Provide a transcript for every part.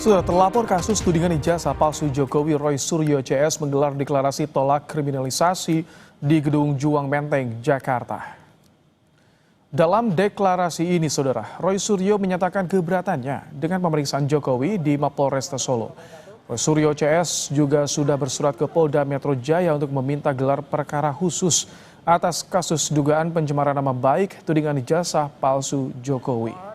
Sudah terlapor kasus tudingan ijazah palsu Jokowi, Roy Suryo CS menggelar deklarasi tolak kriminalisasi di Gedung Juang Menteng, Jakarta. Dalam deklarasi ini, saudara, Roy Suryo menyatakan keberatannya dengan pemeriksaan Jokowi di Mapolresta Solo. Roy Suryo CS juga sudah bersurat ke Polda Metro Jaya untuk meminta gelar perkara khusus atas kasus dugaan pencemaran nama baik tudingan ijazah palsu Jokowi.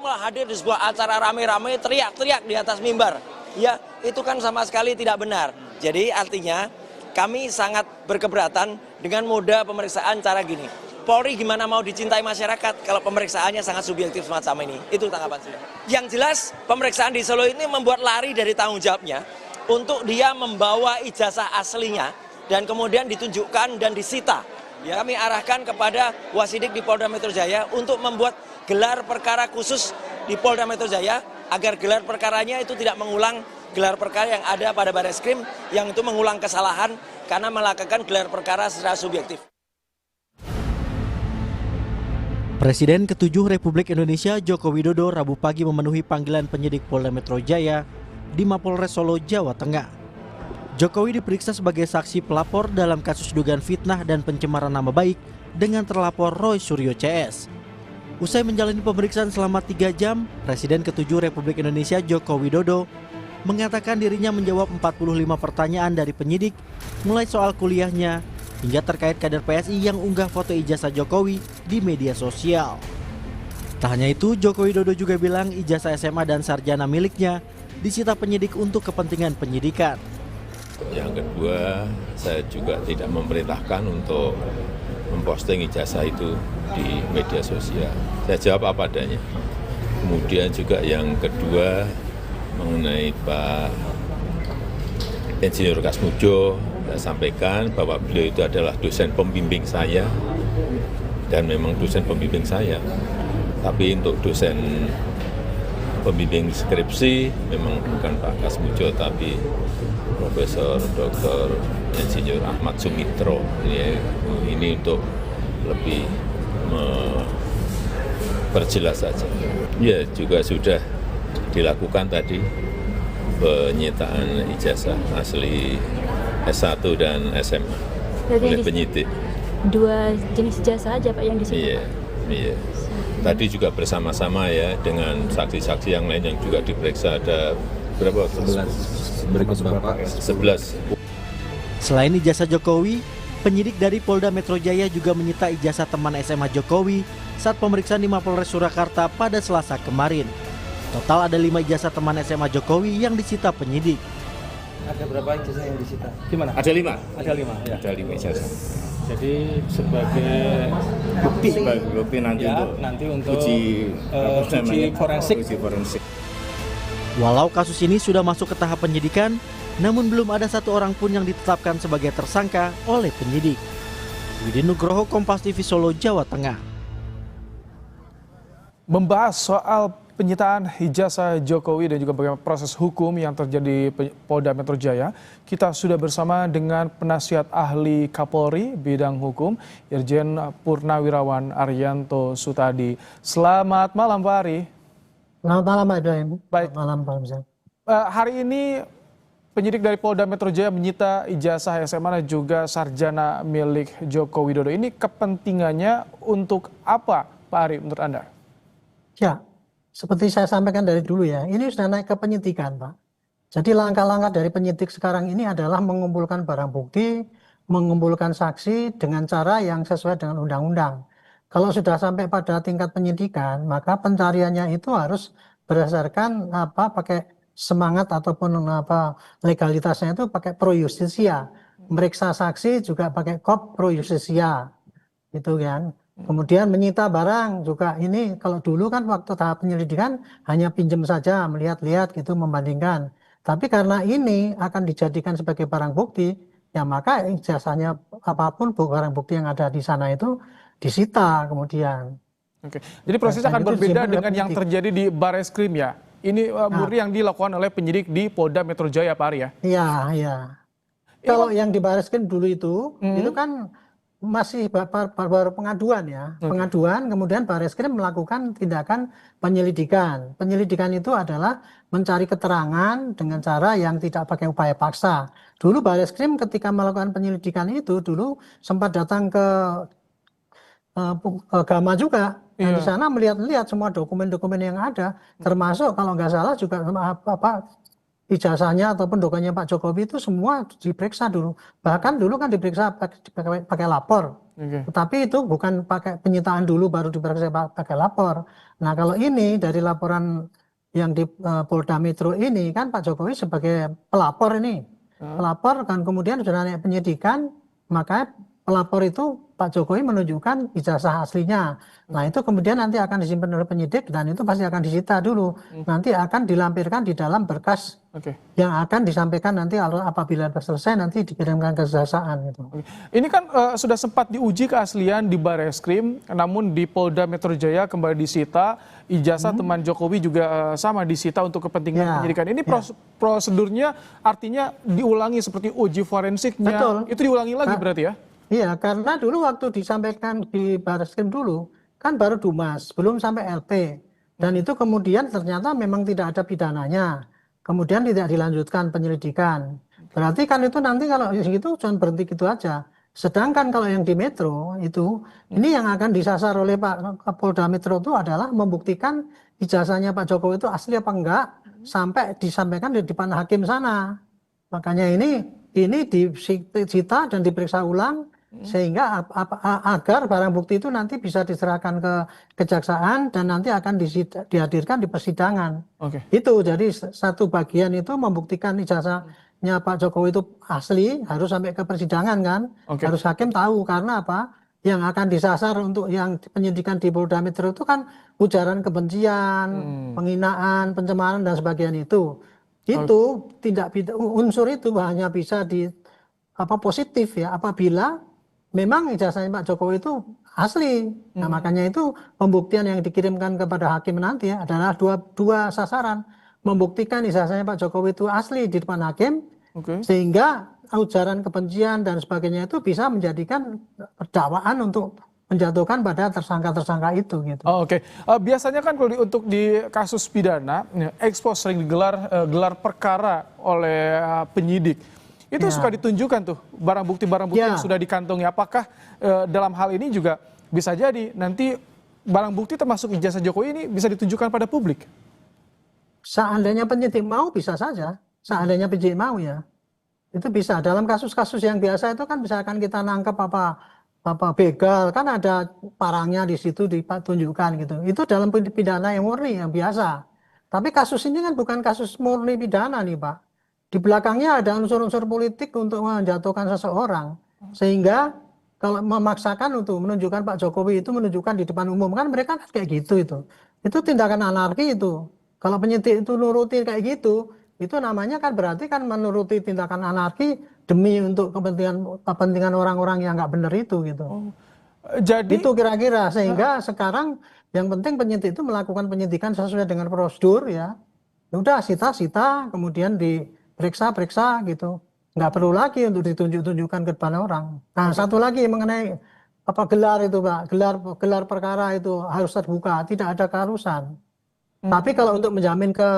Malah hadir di sebuah acara rame-rame teriak-teriak di atas mimbar. Ya, itu kan sama sekali tidak benar. Jadi artinya kami sangat berkeberatan dengan moda pemeriksaan cara gini. Polri gimana mau dicintai masyarakat kalau pemeriksaannya sangat subjektif semacam ini? Itu tanggapan saya. Yang jelas pemeriksaan di Solo ini membuat lari dari tanggung jawabnya untuk dia membawa ijazah aslinya dan kemudian ditunjukkan dan disita. Ya, kami arahkan kepada Wasidik di Polda Metro Jaya untuk membuat gelar perkara khusus di Polda Metro Jaya agar gelar perkaranya itu tidak mengulang gelar perkara yang ada pada Barreskrim yang itu mengulang kesalahan karena melakukan gelar perkara secara subjektif. Presiden ke-7 Republik Indonesia Joko Widodo Rabu pagi memenuhi panggilan penyidik Polda Metro Jaya di Mapolres Solo, Jawa Tengah. Jokowi diperiksa sebagai saksi pelapor dalam kasus dugaan fitnah dan pencemaran nama baik dengan terlapor Roy Suryo CS. Usai menjalani pemeriksaan selama 3 jam, Presiden ke-7 Republik Indonesia Joko Widodo mengatakan dirinya menjawab 45 pertanyaan dari penyidik, mulai soal kuliahnya hingga terkait kader PSI yang unggah foto ijazah Jokowi di media sosial. Tak hanya itu, Joko Widodo juga bilang ijazah SMA dan sarjana miliknya disita penyidik untuk kepentingan penyidikan. Yang kedua, saya juga tidak memerintahkan untuk memposting ijazah itu di media sosial. Saya jawab apa adanya. Kemudian juga yang kedua mengenai Pak Insinyur Kasmujo, saya sampaikan bahwa beliau itu adalah dosen pembimbing saya dan memang dosen pembimbing saya. Tapi untuk dosen pembimbing skripsi memang bukan Pak Kasmujo tapi Profesor Dr. Insinyur Ahmad Sumitro. Ini untuk lebih memperjelas saja. Ya, juga sudah dilakukan tadi penyitaan ijazah asli S1 dan SMA oleh penyidik. Dua jenis ijazah aja Pak yang disita? Iya. Tadi juga bersama-sama ya dengan saksi-saksi yang lain yang juga diperiksa ada berapa? 11. Selain ijazah Jokowi, penyidik dari Polda Metro Jaya juga menyita ijazah teman SMA Jokowi saat pemeriksaan di Mapolres Surakarta pada Selasa kemarin. Total ada 5 ijazah teman SMA Jokowi yang disita penyidik. Ada berapa ijazah yang disita? Gimana? Ada 5. Ada 5 ya. Ada 5 ijazah. Jadi sebagai bukti nanti ya, untuk uji forensik. Walau kasus ini sudah masuk ke tahap penyidikan, namun belum ada satu orang pun yang ditetapkan sebagai tersangka oleh penyidik. Widi Nugroho, Kompas TV Solo, Jawa Tengah. Membahas soal penyitaan ijazah Jokowi dan juga bagaimana proses hukum yang terjadi di Polda Metro Jaya, kita sudah bersama dengan penasihat ahli Kapolri bidang hukum, Irjen Purnawirawan Arianto Sutadi. Selamat malam Pak Ari. Selamat malam Pak Ibrahim. Baik. Selamat malam Pak Hamzah. Hari ini penyidik dari Polda Metro Jaya menyita ijazah SMA dan juga sarjana milik Joko Widodo. Ini kepentingannya untuk apa Pak Ari menurut Anda? Ya, seperti saya sampaikan dari dulu ya, ini sudah naik ke penyidikan Pak. Jadi langkah-langkah dari penyidik sekarang ini adalah mengumpulkan barang bukti, mengumpulkan saksi dengan cara yang sesuai dengan undang-undang. Kalau sudah sampai pada tingkat penyidikan, maka pencariannya itu harus berdasarkan pakai semangat ataupun legalitasnya itu pakai pro justisia. Meriksa saksi juga pakai kop pro justisia. Gitu kan. Kemudian menyita barang juga ini kalau dulu kan waktu tahap penyelidikan hanya pinjam saja, melihat-lihat gitu membandingkan. Tapi karena ini akan dijadikan sebagai barang bukti, ya maka ijazahnya apapun barang bukti yang ada di sana itu disita kemudian. Oke. Jadi prosesnya akan berbeda dengan yang terjadi di Barreskrim ya? Ini murni yang dilakukan oleh penyidik di Polda Metro Jaya Pak Ari ya? Iya. Kalau yang di Barreskrim dulu itu kan masih baru pengaduan ya. Pengaduan, kemudian Barreskrim melakukan tindakan penyelidikan. Penyelidikan itu adalah mencari keterangan dengan cara yang tidak pakai upaya paksa. Dulu Barreskrim ketika melakukan penyelidikan itu dulu sempat datang ke Gama juga. Dan di sana melihat semua dokumen-dokumen yang ada, termasuk kalau nggak salah juga ijazahnya ataupun dokumennya Pak Jokowi itu semua diperiksa dulu. Bahkan dulu kan diperiksa pakai lapor. Tetapi itu bukan pakai penyitaan dulu baru diperiksa pakai lapor. Nah kalau ini dari laporan yang di Polda Metro ini kan Pak Jokowi sebagai pelapor ini. Pelapor kan kemudian sudah naik penyidikan, maka pelapor itu Pak Jokowi menunjukkan ijazah aslinya. Nah itu kemudian nanti akan disimpan oleh penyidik dan itu pasti akan disita dulu. Nanti akan dilampirkan di dalam berkas yang akan disampaikan nanti apabila selesai nanti dikirimkan ke kejaksaan. Gitu. Ini kan sudah sempat diuji keaslian di Barreskrim, namun di Polda Metro Jaya kembali disita. Ijazah teman Jokowi juga sama disita untuk kepentingan penyidikan. Ini prosedurnya artinya diulangi seperti uji forensiknya. Betul. Itu diulangi lagi berarti ya? Iya, karena dulu waktu disampaikan di Barreskrim dulu, kan baru Dumas, belum sampai LP. Dan itu kemudian ternyata memang tidak ada pidananya. Kemudian tidak dilanjutkan penyelidikan. Berarti kan itu nanti kalau itu cuma berhenti gitu aja. Sedangkan kalau yang di Metro itu, ini yang akan disasar oleh Pak Polda Metro itu adalah membuktikan ijazahnya Pak Jokowi itu asli apa enggak, sampai disampaikan di depan hakim sana. Makanya ini disita dan diperiksa ulang, sehingga agar barang bukti itu nanti bisa diserahkan ke kejaksaan dan nanti akan dihadirkan di persidangan. Itu jadi satu bagian itu membuktikan ijazahnya Pak Jokowi itu asli harus sampai ke persidangan kan, harus hakim tahu karena apa? Yang akan disasar untuk yang penyidikan di Polda Metro itu kan ujaran kebencian, penghinaan, pencemaran dan sebagainya itu tidak unsur itu hanya bisa positif ya apabila memang ijazahnya Pak Jokowi itu asli. Nah makanya itu pembuktian yang dikirimkan kepada hakim nanti adalah dua sasaran. Membuktikan ijazahnya Pak Jokowi itu asli di depan hakim, sehingga ujaran kebencian dan sebagainya itu bisa menjadikan dakwaan untuk menjatuhkan pada tersangka-tersangka itu. Gitu. Biasanya kan kalau untuk di kasus pidana, ekspos sering gelar perkara oleh penyidik. Itu suka ditunjukkan tuh barang bukti yang sudah dikantongi. Apakah dalam hal ini juga bisa jadi nanti barang bukti termasuk ijazah Jokowi ini bisa ditunjukkan pada publik? Seandainya penyidik mau bisa saja. Seandainya penyidik mau ya. Itu bisa. Dalam kasus-kasus yang biasa itu kan misalkan kita nangkep begal kan ada parangnya di situ ditunjukkan gitu. Itu dalam pidana yang murni yang biasa. Tapi kasus ini kan bukan kasus murni pidana nih Pak. Di belakangnya ada unsur-unsur politik untuk menjatuhkan seseorang. Sehingga kalau memaksakan untuk menunjukkan Pak Jokowi itu menunjukkan di depan umum kan mereka kan kayak gitu itu. Itu tindakan anarki itu. Kalau penyidik itu nuruti kayak gitu, itu namanya kan berarti kan menuruti tindakan anarki demi untuk kepentingan orang-orang yang nggak benar itu gitu. Jadi itu kira-kira sehingga sekarang yang penting penyidik itu melakukan penyidikan sesuai dengan prosedur ya. Udah sita-sita kemudian diperiksa gitu. Nggak perlu lagi untuk ditunjuk-tunjukkan ke depan orang. Nah, satu lagi mengenai gelar itu Pak, gelar perkara itu harus terbuka, tidak ada keharusan. Tapi kalau untuk menjamin ke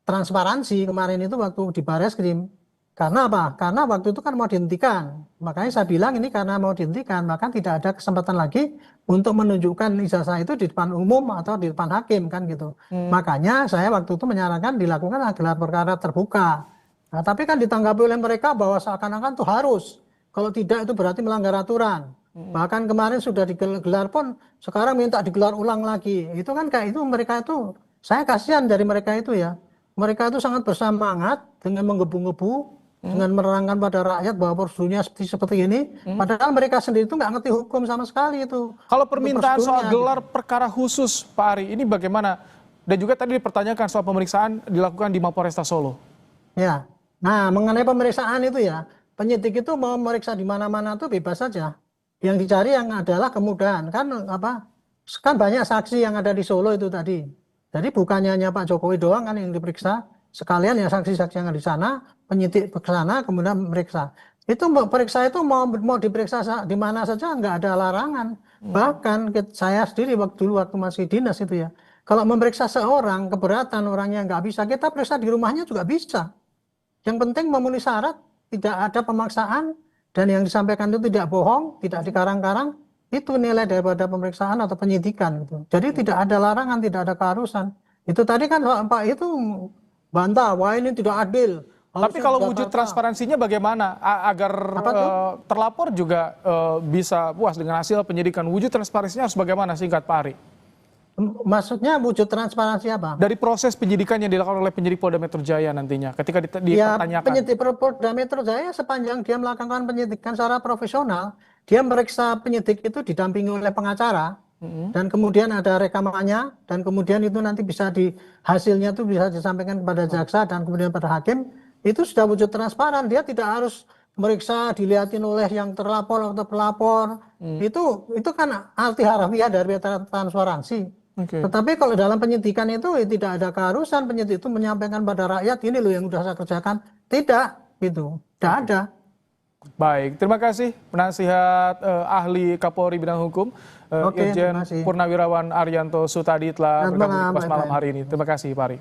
transparansi kemarin itu waktu di Barreskrim, karena apa? Karena waktu itu kan mau dihentikan. Makanya saya bilang ini karena mau dihentikan, maka tidak ada kesempatan lagi untuk menunjukkan ijazah itu di depan umum atau di depan hakim kan gitu. Makanya saya waktu itu menyarankan dilakukan gelar perkara terbuka. Nah, tapi kan ditanggapi oleh mereka bahwa seakan-akan itu harus. Kalau tidak itu berarti melanggar aturan. Bahkan kemarin sudah digelar pun sekarang minta digelar ulang lagi. Itu kan kayak itu mereka itu, saya kasihan dari mereka itu ya. Mereka itu sangat bersemangat dengan menggebu-gebu, dengan menerangkan pada rakyat bahwa prosedurnya seperti ini. Padahal mereka sendiri itu nggak ngerti hukum sama sekali itu. Kalau permintaan soal gelar perkara khusus Pak Ari, ini bagaimana? Dan juga tadi dipertanyakan soal pemeriksaan dilakukan di Mapolresta Solo. Ya, nah mengenai pemeriksaan itu ya, penyidik itu mau memeriksa di mana-mana tuh bebas saja. Yang dicari yang adalah kemudahan kan kan banyak saksi yang ada di Solo itu tadi. Jadi bukannya hanya Pak Jokowi doang kan yang diperiksa, sekalian ya saksi-saksi yang ada di sana, penyidik ke sana kemudian memeriksa. Itu periksa itu mau diperiksa di mana saja nggak ada larangan. Bahkan saya sendiri dulu waktu masih dinas itu ya, kalau memeriksa seorang keberatan orangnya nggak bisa, kita periksa di rumahnya juga bisa. Yang penting memenuhi syarat, tidak ada pemaksaan, dan yang disampaikan itu tidak bohong, tidak dikarang-karang, itu nilai daripada pemeriksaan atau penyidikan gitu. Jadi tidak ada larangan, tidak ada keharusan. Itu tadi kan Pak itu bantah, wah ini tidak adil. Tapi kalau wujud transparansinya bagaimana agar terlapor juga bisa puas dengan hasil penyidikan? Wujud transparansinya harus bagaimana, singkat Pak Ari? Maksudnya wujud transparansi apa? Dari proses penyidikan yang dilakukan oleh penyidik Polda Metro Jaya nantinya ketika dipertanyakan. Ya, penyidik Polda Metro Jaya sepanjang dia melakukan penyidikan secara profesional, dia meriksa penyidik itu didampingi oleh pengacara, dan kemudian ada rekamannya, dan kemudian itu nanti bisa hasilnya itu bisa disampaikan kepada jaksa dan kemudian pada hakim. Itu sudah wujud transparan, dia tidak harus meriksa dilihatin oleh yang terlapor atau pelapor. Itu kan arti harafiah dari transparansi. Tetapi kalau dalam penyidikan itu tidak ada keharusan penyidik itu menyampaikan pada rakyat ini loh yang sudah saya kerjakan. Tidak, gitu. Tidak ada. Baik, terima kasih penasihat ahli Kapolri bidang hukum Irjen Purnawirawan Arianto Sutadi telah bergabung di Kompas Malam hari ini. Terima kasih Pak Ari.